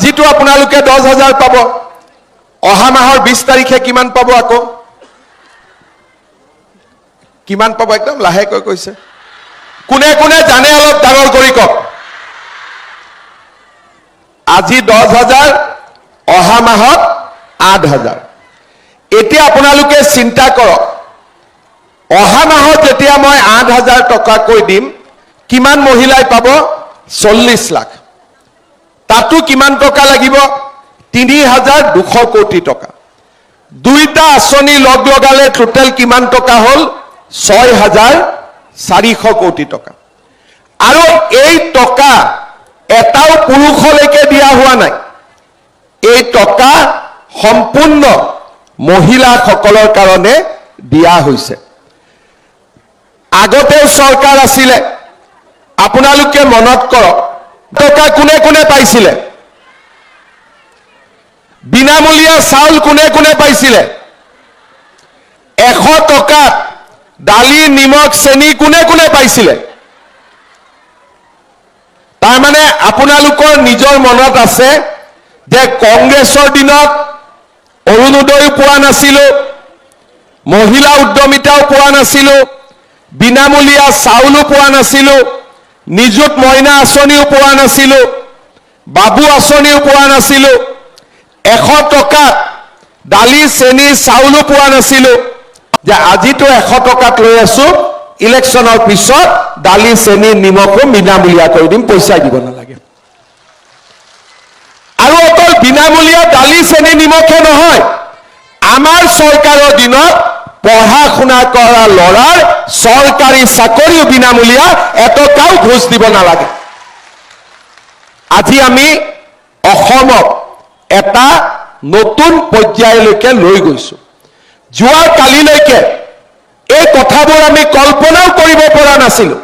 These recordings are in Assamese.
আজিতো আপোনালোকে 10,000 পাব অহা মাহৰ 20 তাৰিখে কিমান পাব আকৌ কিমান পাব একদম লাহেকৈ কৈছে কোনে কোনে জানে অলপ ডাঙৰ কৰি কওক আজি 10,000 অহা মাহত 8,000 এতিয়া আপোনালোকে চিন্তা কৰক অহা মাহত যেতিয়া মই 8,000 টকা কৈ দিম কিমান মহিলাই পাব 40 লাখ তাতো কিমান টকা লাগিব 3,200 কোটি টকা দুইটা আঁচনি লগ লগালে টোটাল কিমান টকা হল 6,400 কোটি টকা আৰু এই টকা এটাও পুৰুষলৈকে দিয়া হোৱা নাই এই টকা সম্পূৰ্ণ মহিলাসকলৰ কাৰণে দিয়া হৈছে আগতে চৰকাৰ আছিলে আপোনালোকে মনত কৰক টকা কোনে কোনে পাইছিলে বিনামূলীয়া চাউল কোনে কোনে পাইছিলে 100 টকা দালি নিমখ চেনি কোনে কোনে পাইছিলে তাৰ মানে আপোনালোকৰ নিজৰ মনত আছে যে কংগ্ৰেছৰ দিনত অৰুণোদয় পোৱা নাছিল মহিলা উদ্যমিতাও পোৱা নাছিল বিনামূলীয়া চাউল পোৱা নাছিল নিযুত মইনা আঁচনিও পোৱা নাছিল বাবু আঁচনিও পোৱা নাছিল 100 টকা দালি চেনি চাউল পোৱা নাছিল যে আজিতো 100 টকাত লৈ আছো ইলেকশনৰ পিছত দালি চেনি নিমখো বিনামূলীয়া কৰি দিম পইচা দিব নালাগে আৰু অকল বিনামূলীয়া দালি চেনি নিমখে নহয় আমাৰ চৰকাৰৰ দিনত পঢ়া শুনা কৰা লৰাৰ চৰকাৰী চাকৰিও বিনামূলীয়া এটকাও ঘুষ দিব নালাগে আজি আমি অসমক এটা নতুন পৰ্যায়লৈকে লৈ গৈছো যোৱা কালিলৈকে এই কথাবোৰ আমি কল্পনাও কৰিব পৰা নাছিলো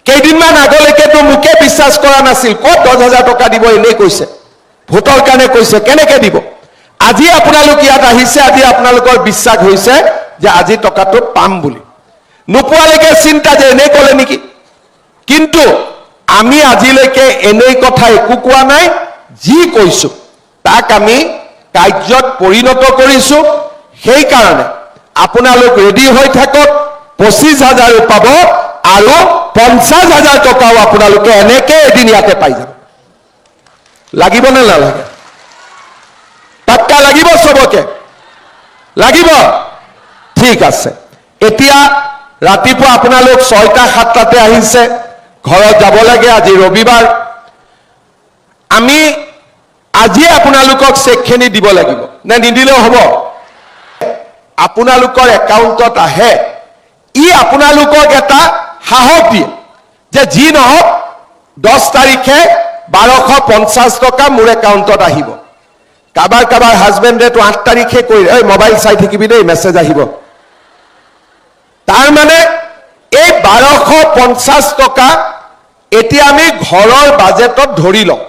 কেইদিনমান আগলৈকেতো মুকে বিশ্বাস কৰা নাছিল ক'ত 10,000 টকা দিব এনে কৈছে ভোটৰ কাৰণে কৈছে কেনেকে দিব আজি আপোনালোক ইয়াত আহিছে আজি আপোনালোকৰ বিশ্বাস হৈছে যে আজি টকাটো পাম বুলি নোপোৱালৈকে চিন্তা যে এনে ক'লে নেকি কিন্তু আমি আজিলৈকে এনেই কথা একো কোৱা নাই যি কৈছো তাক আমি কাৰ্যত পৰিণত কৰিছো সেই কাৰণে আপোনালোক ৰেডি হৈ থাকক 25,000 পাব আৰু 50,000 টকাও আপোনালোকে এনেকে এদিন ইয়াতে পাই যাব লাগিব নে নালাগে পাক্কা লাগিব সবকে লাগিব ঠিক আছে এতিয়া ৰাতিপুৱা আপোনালোক 6টা 7টাতে আহিছে ঘৰত যাব লাগে আজি ৰবিবাৰ আমি আজি আপোনালোকক চেকখিনি দিব লাগিব নে নিদিলেও হ'ব আপোনালোকৰ একাউণ্টত আহে ই আপোনালোকক এটা সাহস দিয়ে যে যি নহওক 10 তাৰিখে 1250 টকা মোৰ একাউণ্টত আহিব কাবাৰ হাজবেণ্ডে তো 8 তাৰিখে কৈ এই মোবাইল চাই থাকিবি দেই মেছেজ আহিব তাৰ মানে এই 1250 টকা এতিয়া আমি ঘৰৰ বাজেটত ধৰি লওঁ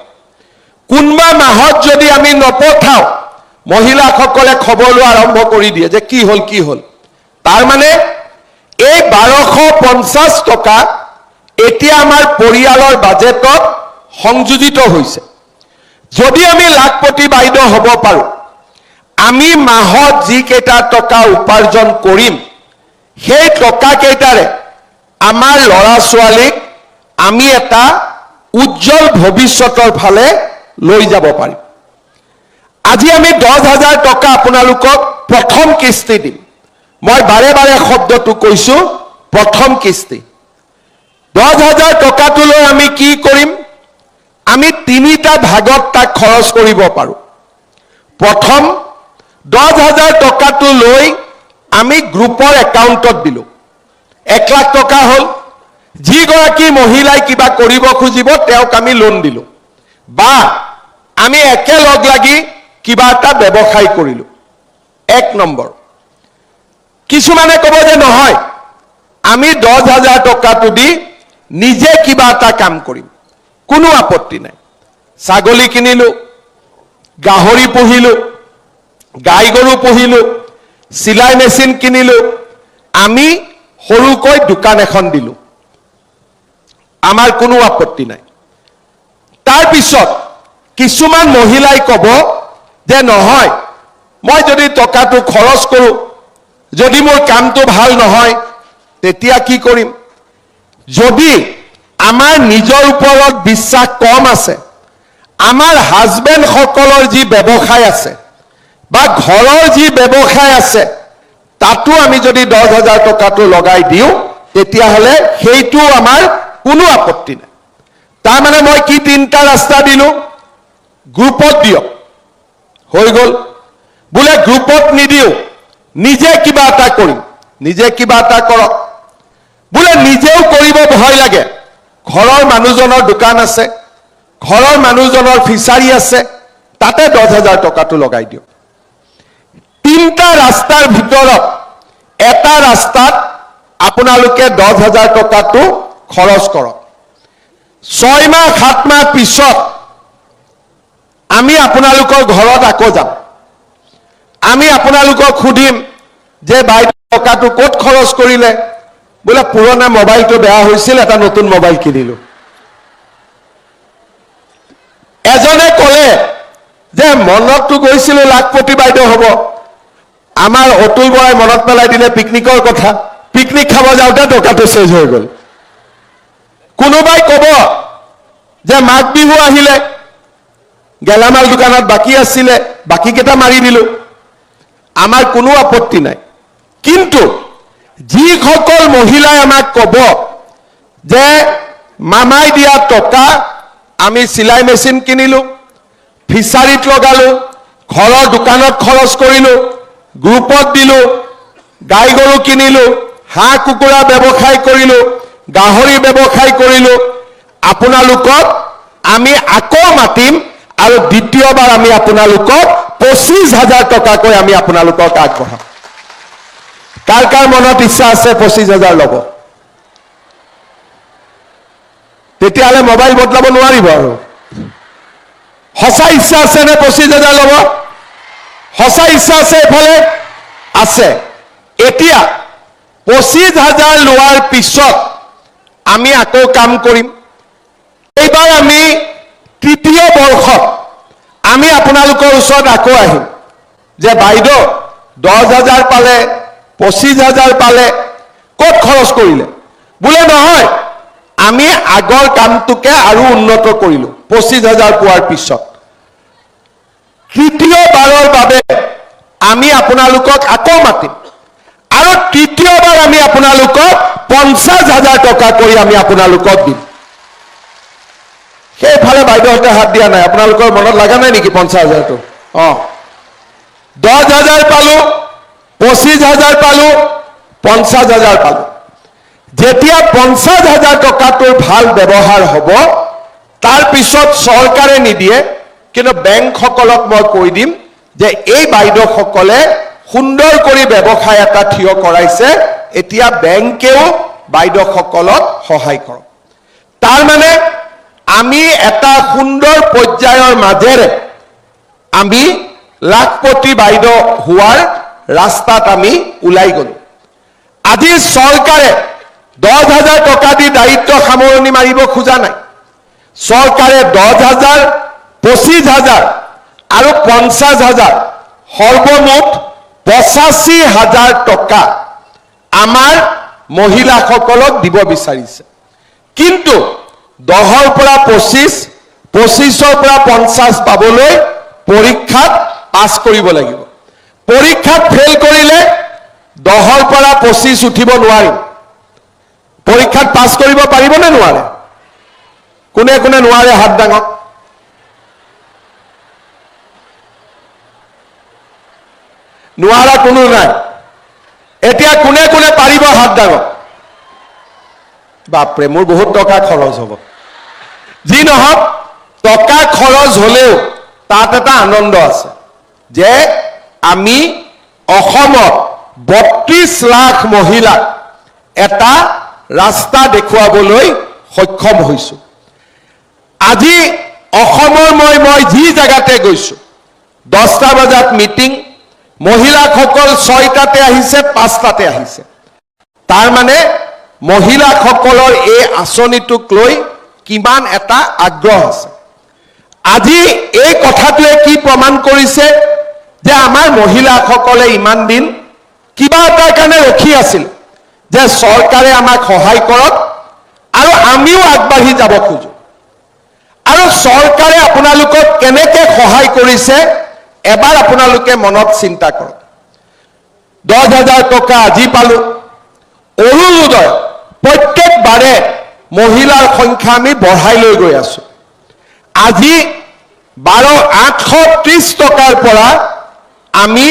কোনবা মাহত যদি আমি নপঠাও মহিলাসকলে খবৰ লোৱা আৰম্ভ কৰি দিয়ে যে কি হল তাৰ মানে এই 1250 টকা এতিয়া আমাৰ পৰিয়ালৰ বাজেটত সংযোজিত হৈছে যদি আমি লাখপতি বাইদেউ হ'ব পাৰো আমি মাহত যি কেইটা টকা উপাৰ্জন কৰিম সেই টকা কেইটাৰে আমাৰ লৰা ছোৱালীক আমি এটা উজ্জ্বল ভৱিষ্যতৰ ফালে লৈ যাব পাৰিম আজি আমি 10,000 টকা আপোনালোকক প্ৰথম কিস্তি দিম মই বাৰে বাৰে শব্দটো কৈছো প্ৰথম কিস্তি 10,000 টকাটো লৈ আমি কি কৰিম আমি তিনিটা ভাগত তাক খৰচ কৰিব পাৰো প্ৰথম 10,000 টকাটো লৈ আমি গ্ৰুপৰ একাউণ্টত দিলো 1 লাখ টকা হল যি গৰাকী মহিলাই কিবা কৰিব খুজিব তেওঁক আমি লোন দিলো বা আমি একেলগ লাগি কিবা এটা ব্যৱসায় কৰিলো 1 নম্বৰ কিছুমানে ক'ব যে নহয় আমি 10,000 টকাটো দি নিজে কিবা এটা কাম কৰিম কোনো আপত্তি নাই ছাগলী কিনিলো গাহৰি পুহিলো গাই গৰু পুহিলো সিলাই মেচিন কিনিলো আমি সৰুকৈ দোকান এখন দিলো আমাৰ কোনো আপত্তি নাই তাৰ পিছত কিছুমান মহিলাই ক'ব যে নহয় মই যদি টকাটো খৰচ কৰোঁ যদি মোৰ কামটো ভাল নহয় তেতিয়া কি কৰিম যদি আমাৰ নিজৰ ওপৰত বিশ্বাস কম আছে আমাৰ হাজবেণ্ড সকলৰ যি ব্যৱসায় আছে বা ঘৰৰ যি ব্যৱসায় আছে তাতো আমি যদি 10,000 টকাটো লগাই দিওঁ তেতিয়াহ'লে সেইটো আমাৰ কোনো আপত্তি নাই তাৰ মানে মই কি তিনটা ৰাস্তা দিলোঁ গ্ৰুপত দিয়ক হৈ গ'ল বোলে গ্ৰুপত নিদিওঁ নিজে কিবা এটা কৰিম নিজে কিবা এটা কৰক বোলে নিজেও কৰিব ভয় লাগে ঘৰৰ মানুহজনৰ দোকান আছে ঘৰৰ মানুহজনৰ ফিচাৰী আছে তাতে 10,000 টকাটো লগাই দিয়ক তিনটা ৰাস্তাৰ ভিতৰত এটা ৰাস্তাত আপোনালোকে 10,000 টকাটো খৰচ কৰক 6 মাহ 7 মাহ পিছত আমি আপোনালোকৰ ঘৰত আকৌ যাম আমি আপোনালোকক খুদিম যে বাইদেউ টকাটো ক'ত খৰচ কৰিলে বোলে পুৰণা মোবাইলটো বেয়া হৈছিল এটা নতুন মোবাইল কিনিলো এজনে ক'লে যে মনতটো গৈছিল লাখপতি বাইদেউ হ'ব আমাৰ অতুল বৰাই মনত পেলাই দিলে পিকনিকৰ কথা পিকনিক খাব যাওঁতে টকাটো চেজ হৈ গ'ল কোনোবাই ক'ব যে মাঘ বিহু আহিলে গেলামাল দোকানত বাকি আছিলে বাকি কেটা মাৰি দিলো আমাৰ কোনো আপত্তি নাই কিন্তু যিসকল মহিলাই আমাক ক'ব যে মামাই দিয়া টকা আমি সিলাই মেচিন কিনিলো ফিচাৰীত লগালো ঘৰৰ দোকানত খৰচ কৰিলো গ্ৰুপত দিলো গাই গৰু কিনিলো হাঁহ কুকুৰা ব্যৱসায় কৰিলো গাহৰি ব্যৱসায় কৰিলো আপোনালোকক আমি আকৌ মাতিম আৰু দ্বিতীয়বাৰ আমি আপোনালোকক 25,000 টকাকৈ আমি আপোনালোকক আগবঢ়াম কাৰ কাৰ মনত ইচ্ছা আছে 25,000 ল'ব তেতিয়াহ'লে মোবাইল বদলাব নোৱাৰিব আৰু সঁচা ইচ্ছা আছে নে 25,000 ল'ব সঁচা ইচ্ছা আছে এফালে আছে এতিয়া 25,000 লোৱাৰ পিছত আমি আকৌ কাম কৰিম এইবাৰ আমি তৃতীয় বৰ্ষত আমি আপোনালোকৰ ওচৰত আকৌ আহিম যে বাইদেউ 10,000 পালে 25,000 পালে ক'ত খৰচ কৰিলে বোলে নহয় আমি আগৰ কামটোকে আৰু উন্নত কৰিলো 25,000 পোৱাৰ পিছত তৃতীয়বাৰৰ বাবে আমি আপোনালোকক আকৌ মাতিম আৰু তৃতীয়বাৰ আমি আপোনালোকক 50,000 টকা কৰি আমি আপোনালোকক দিম সেইফালে বাইদেউহঁতে হাত দিয়া নাই আপোনালোকৰ মনত লগা নাই নেকি 50,000টো 10,000 পালো 25,000 পালো 50,000 পালো যেতিয়া 50,000 টকাটোৰ ভাল ব্যৱহাৰ হ'ব তাৰ পিছত চৰকাৰে নিদিয়ে কিন্তু বেংকসকলক মই কৈ দিম যে এই বাইদেউসকলে সুন্দৰ কৰি ব্যৱসায় এটা থিয় কৰাইছে এতিয়া বেংকেও বাইদেউসকলক সহায় কৰক তাৰ মানে আমি এটা সুন্দৰ পৰ্যায়ৰ মাজেৰে আমি লাখপতি বাইদেউ হোৱাৰ ৰাস্তাত আমি ওলাই গলো আজি চৰকাৰে 10,000 টকা দি দায়িত্ব সামৰণি মাৰিব খোজা নাই চৰকাৰে 10,000 25,000 আৰু 50,000 সৰ্বমুঠ 85,000 টকা আমাৰ মহিলাসকলক দিব বিচাৰিছে কিন্তু 10ৰ পৰা 25 25ৰ পৰা 50 পাবলৈ পৰীক্ষাত পাছ কৰিব লাগিব পৰীক্ষাত ফেল কৰিলে 10ৰ পৰা 25 উঠিব নোৱাৰিম পৰীক্ষাত পাছ কৰিব পাৰিব নে নোৱাৰে কোনে কোনে নোৱাৰে হাত দাঙক নোৱাৰা কোনো নাই এতিয়া কোনে কোনে পাৰিব হাত দাঙক বাপৰে মোৰ বহুত টকা খৰচ হ'ব যি নহওক টকা খৰচ হলেও তাত এটা আনন্দ আছে যে আমি অসমত 32 লাখ মহিলাক এটা ৰাস্তা দেখুৱাবলৈ সক্ষম হৈছো আজি অসমৰ মই যি জায়গাতে গৈছো 10টা বজাত মিটিং মহিলাসকল 6টাতে আহিছে 5টাতে আহিছে তাৰ মানে মহিলাসকলৰ এই আঁচনিটোক লৈ কিমান এটা আগ্ৰহ আছে আজি এই কথাটোৱে কি প্ৰমাণ কৰিছে যে আমাৰ মহিলাসকলে ইমান দিন কিবা এটাৰ কাৰণে ৰখি আছিল যে চৰকাৰে আমাক সহায় কৰক আৰু আমিও আগবাঢ়ি যাব খোজো আৰু চৰকাৰে আপোনালোকক কেনেকৈ সহায় কৰিছে এবাৰ আপোনালোকে মনত চিন্তা কৰক 10,000 টকা আজি পালো অৰুণোদয় প্ৰত্যেকবাৰে মহিলাৰ সংখ্যা আমি বঢ়াই লৈ গৈ আছো আজি 12,830 টকাৰ পৰা আমি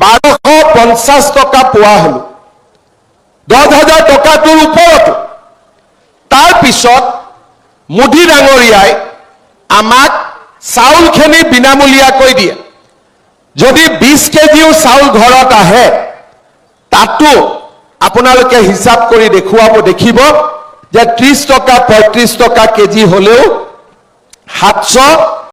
1250 টকা পোৱা হলো 10,000 টকাটোৰ ওপৰত তাৰ পিছত মোদী ডাঙৰীয়াই আমাক চাউলখিনি বিনামূলীয়াকৈ দিয়ে যদি 20 কেজিও চাউল ঘৰত আহে তাতো আপোনালোকে হিচাপ কৰি দেখিব যে 30 টকা 35 টকা কেজি হলেও 700